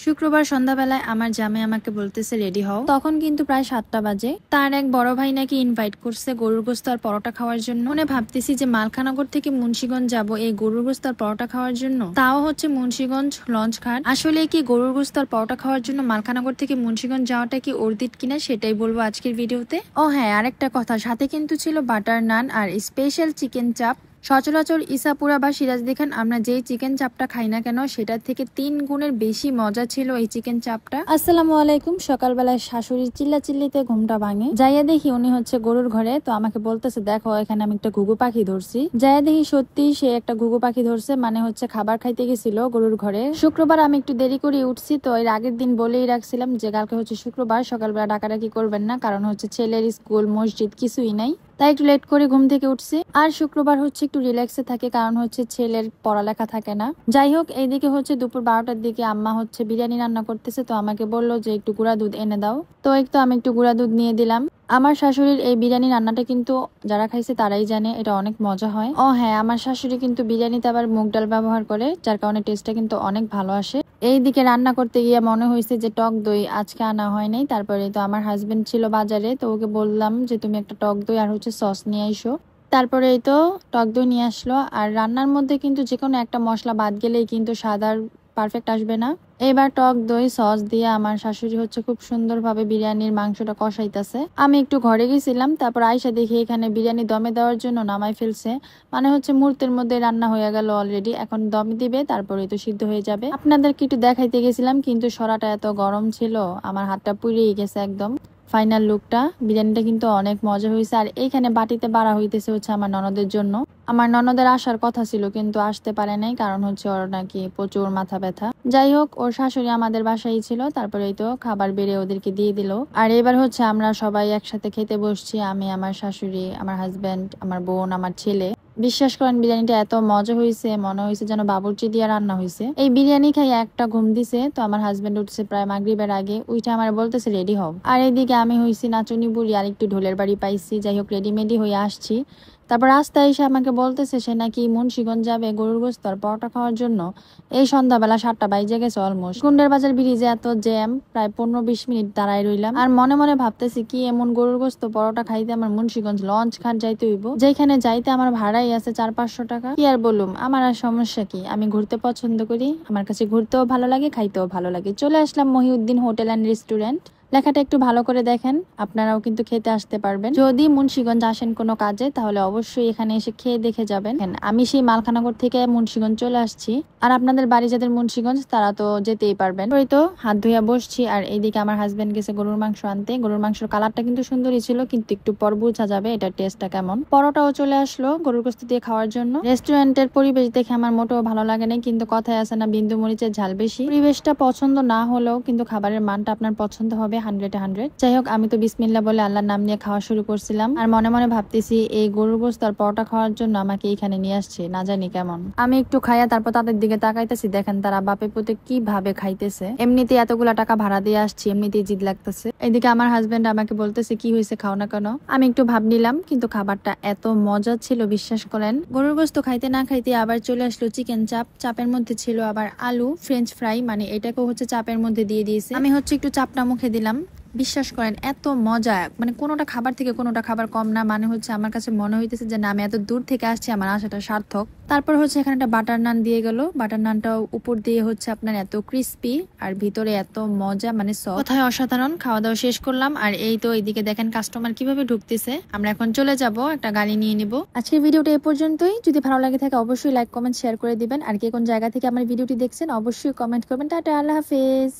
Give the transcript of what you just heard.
শুক্রবার সন্ধ্যাবেলায় আমার জামাই আমাকে বলতেছে রেডি হও। তখন কিন্তু প্রায় 7টা বাজে। তার এক বড় ভাই নাকি ইনভাইট করছে গরুর গোস্ত আর পরোটা খাওয়ার জন্য। মনে ভাবতেছি যে মালখানগর থেকে মুন্সিগঞ্জ যাব এই গরুর গোস্ত আর পরোটা খাওয়ার জন্য, তাও হচ্ছে মুন্সিগঞ্জ লঞ্চ ঘাট। আসলে কি গরুর গোস্ত আর পরোটা খাওয়ার জন্য মালখানগর থেকে মুন্সিগঞ্জ যাওয়াটা কি অর্থিত কিনা সেটাই বলবো আজকের ভিডিওতে। ও হ্যাঁ, আরেকটা কথা, সাথে কিন্তু ছিল বাটার নান আর স্পেশাল চিকেন চাপ। সচরাচর ইসাপুরা বা সিরাজদি খান আমরা যেই চিকেন চাপটা খাই না কেন সেটার থেকে 3 গুণের বেশি মজা ছিল এই চিকেন চাপটা। আসসালামু আলাইকুম। সকালবেলায় শাশুড়ির চিল্লাচিল্লিতে ঘুমটা ভাঙে। যাইয়া দেখি উনি হচ্ছে গরুর ঘরে, তো আমাকে বলতেছে দেখো এখানে আমি একটা ঘুঘু পাখি ধরছি। যাইয়া দেখি সত্যি সে একটা ঘুঘু পাখি ধরছে, মানে হচ্ছে খাবার খাইতে গেছিল গরুর ঘরে। শুক্রবার আমি একটু দেরি করে উঠছি, তো এর আগের দিন বলেই রাখছিলাম যে কালকে হচ্ছে শুক্রবার, সকালবেলা ডাকাডাকি করবেন না, কারণ হচ্ছে ছেলের স্কুল মসজিদ কিছুই নাই, তাই একটু লেট করে ঘুম থেকে উঠছি। আর শুক্রবার হচ্ছে একটু রিল্যাক্সে থাকে, কারণ হচ্ছে ছেলের পড়ালেখা থাকে না। যাই হোক, এইদিকে হচ্ছে দুপুর 12টার দিকে আম্মা হচ্ছে বিরিয়ানি রান্না করতেছে, তো আমাকে বললো যে একটু গুঁড়া দুধ এনে দাও। তো একটু আমি একটু গুঁড়া দুধ নিয়ে দিলাম। আমার শাশুড়ির এই বিরিয়ানি রান্নাটা কিন্তু যারা খাইছে তারাই জানে এটা অনেক মজা হয়। ও হ্যাঁ, আমার শাশুড়ি কিন্তু বিরিয়ানিতে আবার মুগ ডাল ব্যবহার করে, যার কারণে টেস্টটা কিন্তু অনেক ভালো আসে। এইদিকে রান্না করতে গিয়ে মনে হয়েছে যে টক দই আজকে আনা হয় নাই। তারপরে তো আমার হাজবেন্ড ছিল বাজারে, তো ওকে বললাম যে তুমি একটা টক দই আর হচ্ছে সস নিয়ে আইসো। তারপরে এই তো টক দই নিয়ে আসলো। আর রান্নার মধ্যে কিন্তু যে কোনো একটা মশলা বাদ গেলেই কিন্তু স্বাদ পারফেক্ট আসবে না। এবার টক দই সস দিয়ে আমার শাশুড়ি হচ্ছে খুব সুন্দরভাবে বিরিয়ানির মাংসটা কষাইতেছে। আমি একটু ঘরে গেছিলাম, তারপর আইসা দেখি এখানে বিরিয়ানি দমে দেওয়ার জন্য নামাই ফেলছে। মানে হচ্ছে মুহূর্তের মধ্যে রান্না হয়ে গেল অলরেডি, এখন দম দিবে, তারপরে তো সিদ্ধ হয়ে যাবে। আপনাদেরকে একটু দেখাইতে গেছিলাম, কিন্তু সরাটা এত গরম ছিল আমার হাতটা পুড়িয়ে গেছে একদম। ফাইনাল লুকটা, বিরিয়ানিটা কিন্তু অনেক মজা হয়েছে। আর এইখানে বাটিতে বাড়া হইতেছে হচ্ছে আমার ননদের জন্য। আমার ননদের আসার কথা ছিল কিন্তু আসতে পারে নাই, কারণ হচ্ছে ওর নাকি প্রচুর মাথা ব্যথা। যাই হোক, ওর শাশুড়ি আমাদের বাসায় ছিল, তারপরে তো খাবার বেড়ে ওদেরকে দিয়ে দিল। আর এবার হচ্ছে আমরা সবাই একসাথে খেতে বসছি, আমি, আমার শাশুড়ি, আমার হাজবেন্ড, আমার বোন, আমার ছেলে। বিশ্বাস করেন বিরিয়ানিটা এত মজা হয়েছে, মনে হয়েছে যেন বাবুর্চি দিয়ে রান্না হয়েছে। এই বিরিয়ানি খাই একটা ঘুম দিছে, তো আমার হাজবেন্ড উঠছে প্রায় মাগরিবের আগে, উইটা আমার বলতেছে রেডি হও। আর এইদিকে আমি হয়েছি নাচুনি বুড়ি, আর একটু ঢোলের বাড়ি পাইছি। যাই হোক, রেডিমেডি হয়ে আসছি। তারপর রাস্তায় এসে আমাকে বলতেছে সে নাকি মুন্সিগঞ্জ যাবে গরুর গোস্ত আর পরোটা খাওয়ার জন্য। এই সন্ধ্যাবেলা 7টা বাইজে গেছে অলমোস্ট। কুন্ডের বাজার ব্রিজে এত জ্যাম, প্রায় 15-20 মিনিট দাঁড়ায় রইলাম। আর মনে মনে ভাবতেছি কি এমন গরুর গোস্ত পরোটা খাইতে আমার মুন্সিগঞ্জ লঞ্চ ঘাট যাইতে হইব, যেখানে যাইতে আমার ভাড়াই আছে 400-500 টাকা। কি আর বলুম, আমার আর সমস্যা কি, আমি ঘুরতে পছন্দ করি, আমার কাছে ঘুরতেও ভালো লাগে, খাইতেও ভালো লাগে। চলে আসলাম মহিউদ্দিন হোটেল অ্যান্ড রেস্টুরেন্ট। লেখাটা একটু ভালো করে দেখেন, আপনারাও কিন্তু খেতে আসতে পারবেন। যদি মুন্সিগঞ্জ আসেন কোনো কাজে, তাহলে অবশ্যই এখানে এসে খেয়ে দেখে যাবেন। আমি সেই মালখানগর থেকে মুন্সিগঞ্জ চলে আসছি, আর আপনাদের বাড়ি যাদের মুন্সিগঞ্জ তারা তো যেতেই পারবেন। ওই তো হাত ধুইয়া বসছি, আর এইদিকে আমার হাজবেন্ড গেছে গরুর মাংস আনতে। গরুর মাংসের কালারটা কিন্তু সুন্দরই ছিল, কিন্তু একটু পর বোঝা যাবে এটার টেস্টটা কেমন। পরোটাও চলে আসলো গরুর গোস্ত দিয়ে খাওয়ার জন্য। রেস্টুরেন্টের পরিবেশ দেখে আমার মোটেও ভালো লাগে না, কিন্তু কথায় আছে না বিন্দু মরিচের ঝাল বেশি। পরিবেশটা পছন্দ না হলেও কিন্তু খাবারের মানটা আপনার পছন্দ হবে 100-100। যাই হোক, আমি তো বিসমিল্লাহ বলে আল্লাহর নাম নিয়ে খাওয়া শুরু করছিলাম, আর মনে মনে ভাবতেছি এই গরুর গোস্ত আর পরোটা খাওয়ার জন্য আমাকে এইখানে নিয়ে আসছে, না জানি কেমন। আমি একটু খাইয়া তারপর তাদের দিকে তাকাইতেছি, দেখেন তারা বাপে পুতে কিভাবে খাইতেছে। এমনিতে এতগুলা টাকা ভাড়া দিয়ে আসছি, এমনিতেই জিদ লাগতেছে। এদিকে আমার হাজবেন্ড আমাকে বলতেছে কি হয়েছে, খাও না কেন। আমি একটু ভাব নিলাম, কিন্তু খাবারটা এত মজা ছিল বিশ্বাস করেন। গরুর গোস্ত খাইতে না খাইতে আবার চলে আসলো চিকেন চাপ। চাপের মধ্যে ছিল আবার আলু ফ্রেঞ্চ ফ্রাই, মানে এটাকেও হচ্ছে চাপের মধ্যে দিয়ে দিয়েছে। আমি হচ্ছে একটু চাপটা মুখে দিলাম। বিশ্বাস করেন এত মজা, মানে কোনোটা খাবার থেকে কোনোটা খাবার কম না। মানে হচ্ছে আমার কাছে মনে হইতেছে যে না, আমি এত দূর থেকে আসছি, আমার আসাটা সার্থক। তারপর হচ্ছে এখানে একটা বাটার নান দিয়ে গেল। বাটার নানটাও উপর দিয়ে হচ্ছে আপনার এত ক্রিস্পি, আর ভিতরে এত মজা, মানে সফট, কথায় অসাধারণ। খাওয়া দাওয়া শেষ করলাম, আর এই তো এইদিকে দেখেন কাস্টমার কিভাবে ঢুকতেছে। আমরা এখন চলে যাব, একটা গাড়ি নিয়ে নিব। আজকের ভিডিওটা এ পর্যন্তই। যদি ভালো লাগে থাকে অবশ্যই লাইক কমেন্ট শেয়ার করে দিবেন। আর কে কোন জায়গা থেকে আমার ভিডিওটি দেখছেন অবশ্যই কমেন্ট করবেন। টাটা, আল্লাহ হাফেজ।